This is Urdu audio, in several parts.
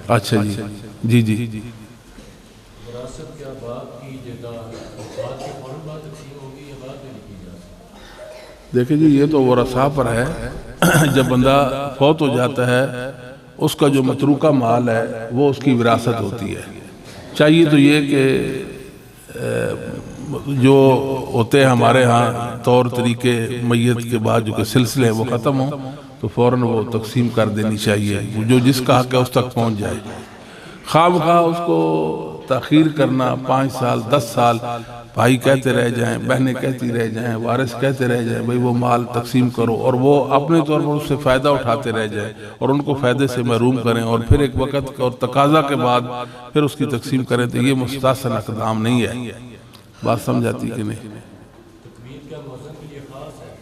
اچھا جی جی جی وراثت کیا باپ کی جگہ بعد کے فوراً بعد تقسیم ہوگی یا بعد میں لکھی جا سکتی؟ دیکھیں جی یہ تو ورثاء پر ہے. جب بندہ فوت ہو جاتا ہے اس کا جو متروکہ مال ہے وہ اس کی وراثت ہوتی ہے. چاہیے تو یہ کہ جو ہوتے ہیں ہمارے ہاں طور طریقے میت کے بعد جو کہ سلسلے وہ ختم ہوں تو فوراً وہ تقسیم کر دینی چاہیے. جو جس کا حق ہے اس تک پہنچ جائے. خواہ بخواہ اس کو تاخیر کرنا 5 سال 10 سال بھائی کہتے رہ جائیں، بہنیں کہتی رہ جائیں، وارث کہتے رہ جائیں بھئی وہ مال تقسیم کرو، اور وہ اپنے طور پر اس سے فائدہ اٹھاتے رہ جائیں اور ان کو فائدے سے محروم کریں، اور پھر ایک وقت اور تقاضا کے بعد پھر اس کی تقسیم کریں، تو یہ مستحسن اقدام نہیں ہے. بات سمجھاتی کہ نہیں؟ تکبیر کیا مؤذن کے لیے خاص ہے؟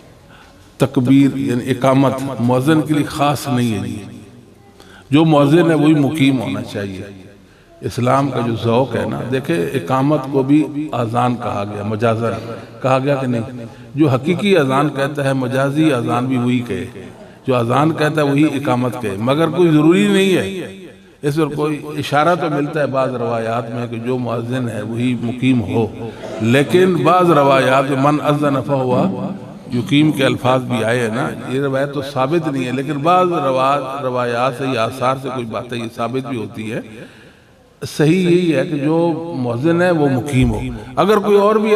تکبیر یعنی اقامت مؤذن کے لیے خاص نہیں ہے جی. جو مؤذن ہے وہی مقیم ہونا چاہیے. اسلام کا جو ذوق ہے نا، دیکھیں اقامت کو بھی اذان کہا گیا، مجازن کہا گیا کہ نہیں. جو حقیقی اذان کہتا ہے مجازی اذان بھی وہی کہے. جو اذان کہتا ہے وہی اقامت کہے، مگر کوئی ضروری نہیں ہے. اس پر کوئی اشارہ تو ملتا ہے بعض روایات میں کہ جو مؤذن ہے وہی مقیم ہو، لیکن بعض روایات من اذن فہو یقیم کے الفاظ بھی آئے ہیں نا. یہ روایت تو ثابت نہیں ہے، لیکن بعض روایات سے یا آثار سے کوئی باتیں یہ ثابت بھی ہوتی ہے. صحیح یہی ہے کہ جو مؤذن ہے وہ مقیم ہو. اگر کوئی اور بھی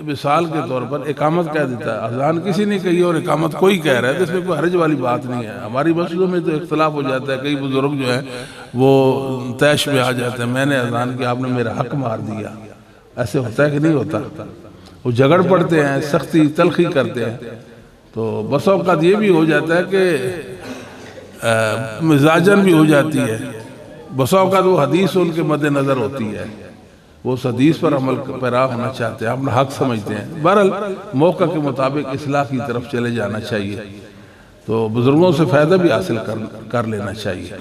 مثال کے طور پر اقامت کہہ دیتا ہے، اذان کسی نے کہی اور اقامت کوئی کہہ رہا ہے، تو اس میں کوئی حرج والی بات نہیں ہے. ہماری مسجدوں میں تو اختلاف ہو جاتا ہے، کئی بزرگ جو ہیں وہ طیش میں آ جاتے ہیں میں نے اذان کی، آپ نے میرا حق مار دیا. ایسے ہوتا ہے کہ نہیں ہوتا؟ وہ جھگڑ پڑتے ہیں، سختی تلخی کرتے ہیں. تو بس اوقات یہ بھی ہو جاتا ہے کہ مزاجن بھی ہو جاتی ہے. بس اوقات وہ حدیث ان کے مد نظر ہوتی ہے، وہ اس حدیث پر عمل پیرا ہونا چاہتے ہیں، اپنا حق سمجھتے ہیں. بہرحال موقع کے مطابق اصلاح کی طرف چلے جانا چاہیے، تو بزرگوں سے فائدہ بھی حاصل کر لینا چاہیے.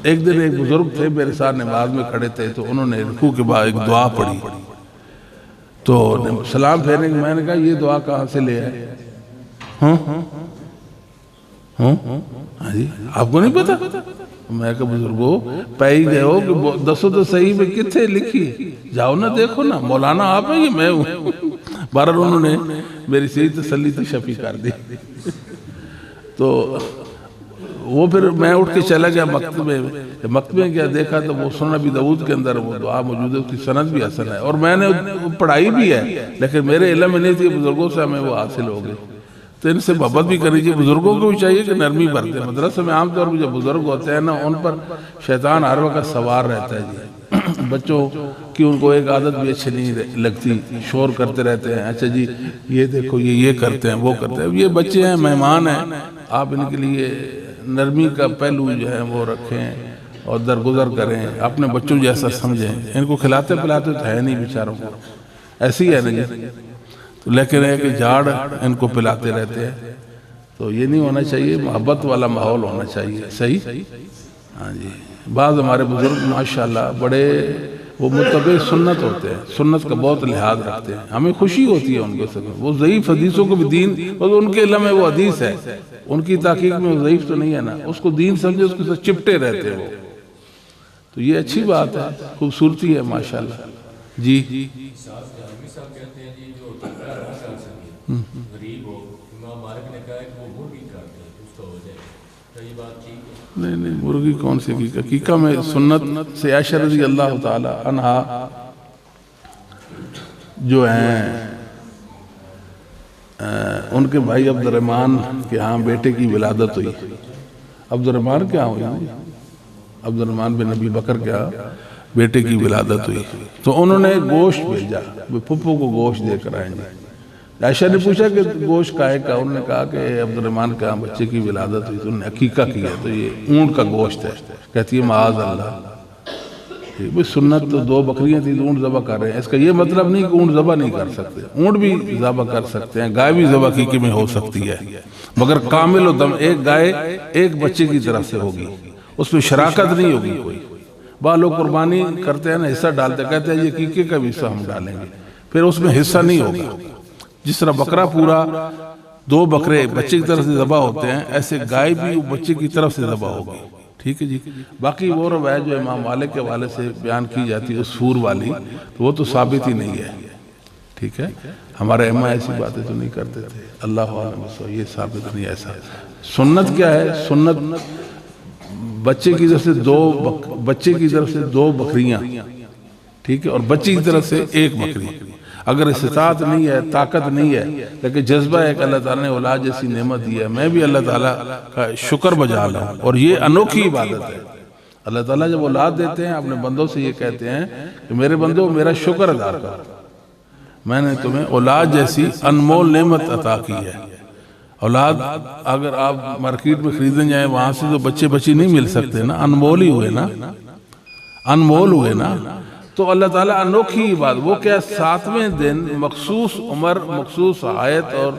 ایک دن ایک بزرگ تھے میرے ساتھ نماز میں کھڑے تھے، تو انہوں نے رکوع کے بعد ایک دعا پڑھی. تو سلام پھیرنے کے میں نے کہا یہ دعا کہاں سے لے آئے؟ ہاں جی آپ کو نہیں پتا؟ میں کہا بزرگو پائی گئے ہو کہ دسو تو صحیح میں کتنے لکھی، جاؤ نا دیکھو نا، مولانا آپ ہیں یہ میں ہوں. بہرحال انہوں نے میری صحیح تسلی شفی کر دی. تو وہ پھر میں اٹھ کے چلا گیا مکتبے میں کیا دیکھا تو وہ سنن ابی داؤد کے اندر وہ دعا موجود ہے، اس کی سند بھی حسن ہے، اور میں نے پڑھائی بھی ہے، لیکن میرے علم میں نہیں تھی. بزرگوں سے ہمیں وہ حاصل ہو گئی. تو ان سے محبت بھی کرنی چاہیے. بزرگوں کو بھی چاہیے کہ نرمی برتے. مدرسے میں عام طور پر جو بزرگ ہوتے ہیں نا ان پر شیطان ہر وقت سوار رہتا ہے جی. بچوں کی ان کو ایک عادت بھی اچھی نہیں لگتی، شور کرتے رہتے ہیں. اچھا جی یہ دیکھو یہ کرتے ہیں وہ کرتے ہیں. یہ بچے ہیں، مہمان ہیں، آپ ان کے لیے نرمی کا پہلو جو ہے وہ رکھیں اور درگزر کریں، اپنے بچوں جیسا سمجھیں. ان کو کھلاتے پلاتے تو ہے نہیں بیچاروں کو، ایسی ہے نا جی. لیکن ہے کہ جھاڑ ان کو پلاتے رہتے ہیں، تو یہ نہیں ہونا چاہیے. محبت والا ماحول ہونا چاہیے. صحیح؟ ہاں جی. بعض ہمارے بزرگ ماشاءاللہ بڑے وہ متبع سنت ہوتے ہیں، سنت کا بہت لحاظ رکھتے ہیں. ہمیں خوشی ہوتی ہے ان کے ساتھ. وہ ضعیف حدیثوں کو بھی دین، ان کے علم میں وہ حدیث ہے، ان کی تحقیق میں وہ ضعیف تو نہیں ہے نا، اس کو دین سمجھے، اس کے ساتھ چپٹے رہتے ہیں وہ. تو یہ اچھی بات ہے، خوبصورتی ہے ماشاءاللہ. جی صاحب کہتے ہیں جی جو غریب ہو، امام مالک نے کہا ہے کہ وہ مرغی کاٹے اس کا ہو جائے، کیا یہ بات ٹھیک ہے؟ نہیں مرغی کون سی عقیقہ؟ عقیقہ میں سنت سے عائشہ رضی اللہ تعالی عنہا جو ہیں ان کے بھائی عبد الرحمن کے ہاں بیٹے کی ولادت ہوئی. عبد الرحمن کیا ہوئی؟ عبد الرحمن بن ابی بکر کے ہاں بیٹے کی ولادت ہوئی. تو انہوں نے گوشت بھیجا، پھپھو کو گوشت دے کر آئیں گے. عائشہ نے پوچھا کہ گوشت کائے کا؟ انہوں نے کہا کہ عبد الرحمن کے ہاں بچے کی ولادت ہوئی تو انہوں نے عقیقہ کیا، تو یہ اونٹ کا گوشت ہے. کہتی ہے معاذ اللہ. سنت تو 2 بکریاں تھی تو اونٹ ذبح کر رہے ہیں، اس کا یہ مطلب نہیں کہ اونٹ ذبح نہیں کر سکتے. اونٹ بھی ذبح کر سکتے ہیں، گائے بھی ذبح عقیقے میں ہو سکتی ہے، مگر کامل و دم ایک گائے ایک بچے کی طرف سے ہوگی، اس میں شراکت نہیں ہوگی کوئی. بعض لوگ قربانی کرتے ہیں نا، حصہ ڈالتے کہتے ہیں یہ عقیقے کا بھی حصہ ہم ڈالیں گے، پھر اس میں حصہ نہیں ہوگا. جس طرح بکرا پورا 2 بکرے بچے کی طرف سے ذبح ہوتے ہیں، ایسے گائے بھی بچے کی طرف سے ذبح ہوگی. ٹھیک ہے جی. باقی وہ روایت جو امام مالک کے حوالے سے بیان کی جاتی ہے سور والی، تو وہ تو ثابت ہی نہیں ہے. ٹھیک ہے، ہمارے ائمہ ایسی باتیں تو نہیں کرتے تھے. اللہ عالم یہ ثابت نہیں ایسا. سنت کیا ہے؟ سنت بچے کی طرف سے دو بکریاں، ٹھیک ہے، اور بچی کی طرف سے ایک بکری. اگر استطاعت نہیں ہے، طاقت نہیں ہے، لیکن جذبہ ہے کہ اللہ تعالیٰ نے اولاد جیسی نعمت دی ہے، میں بھی اللہ تعالیٰ کا شکر بجا لاؤں. اور یہ انوکھی عبادت ہے. اللہ تعالیٰ جب اولاد دیتے ہیں اپنے بندوں سے یہ کہتے ہیں کہ میرے بندوں میرا شکر ادا کرو، میں نے تمہیں اولاد جیسی انمول نعمت عطا کی ہے. اولاد اگر آپ مارکیٹ میں خریدنے جائیں وہاں سے تو بچے نہیں مل سکتے نا، انمول ہی ہوئے نا. تو اللہ تعالیٰ انوکھی بات، وہ کیا 7ویں دن مخصوص عمر، مخصوص حیت اور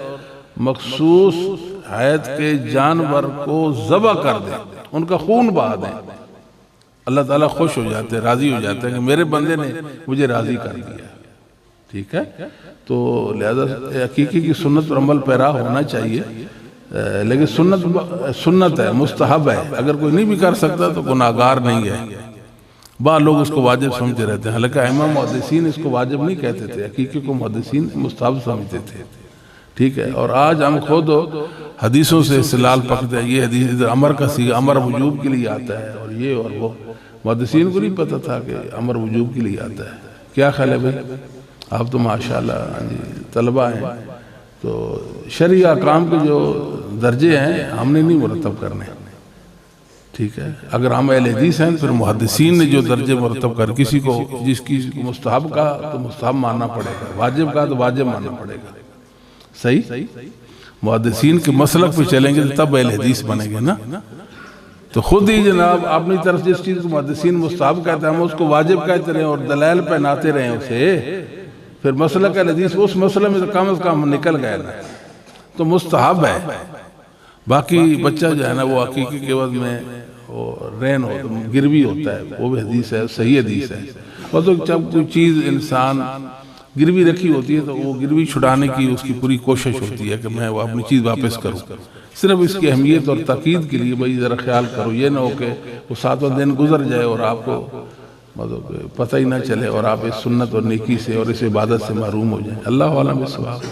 مخصوص حیت کے جانور کو ذبح کر دیں، ان کا خون بہا دیں. اللہ تعالیٰ خوش ہو جاتے ہیں، راضی ہو جاتے ہیں کہ میرے بندے نے مجھے راضی کر دیا. ٹھیک ہے، تو لہذا عقیقے کی سنت اور عمل پیرا ہونا چاہیے. لیکن سنت ہے، مستحب ہے. اگر کوئی نہیں بھی کر سکتا تو گناہگار نہیں ہے. بعض لوگ اس کو واجب سمجھتے رہتے ہیں، حالانکہ ائمہ محدثین اس کو واجب نہیں کہتے تھے، عقیقے کو محدثین مستحب سمجھتے تھے. ٹھیک ہے، اور آج ہم خود حدیثوں سے استدلال پکڑتے ہیں. یہ حدیث ادھر امر کا صیغہ امر وجوب کے لیے آتا ہے، اور یہ اور وہ. محدثین کو نہیں پتہ تھا کہ امر وجوب کے لیے آتا ہے. کیا خیال ہے بھائی؟ آپ تو ماشاءاللہ طلبہ ہیں، تو شرعی احکام کے جو درجے ہیں ہم نے نہیں مرتب کرنے. ٹھیک ہے، اگر ہم اہل حدیث ہیں پھر محدثین نے جو درجے مرتب کر، کسی کو مستحب کا تو مستحب ماننا پڑے گا، واجب کا تو واجب ماننا پڑے گا. صحیح، محدثین کے مسلک پہ چلیں گے تب اہل حدیث بنیں گے نا. تو خود ہی جناب اپنی طرف جس چیز کو محدثین مستحب کہتے ہیں ہم اس کو واجب کہتے رہے اور دلائل پہناتے رہے اسے، پھر مسلک اہل حدیث اس مسئلے میں تو کم از کم نکل گئے نا، تو مستحب ہے. باقی بچہ جو ہے نا وہ عقیقے کے وقت میں رین گروی ہوتا ہے، وہ بھی حدیث ہے، صحیح حدیث ہے. اور تو جب کوئی چیز انسان گروی رکھی ہوتی ہے تو وہ گروی چھڑانے کی اس کی پوری کوشش ہوتی ہے کہ میں وہ اپنی چیز واپس کروں. صرف اس کی اہمیت اور تاکید کے لیے بھائی ذرا خیال کرو، یہ نہ ہو کہ وہ 7واں دن گزر جائے اور آپ کو مطلب پتہ ہی نہ چلے اور آپ اس سنت اور نیکی سے اور اس عبادت سے محروم ہو جائیں. اللہ عالم بالصواب.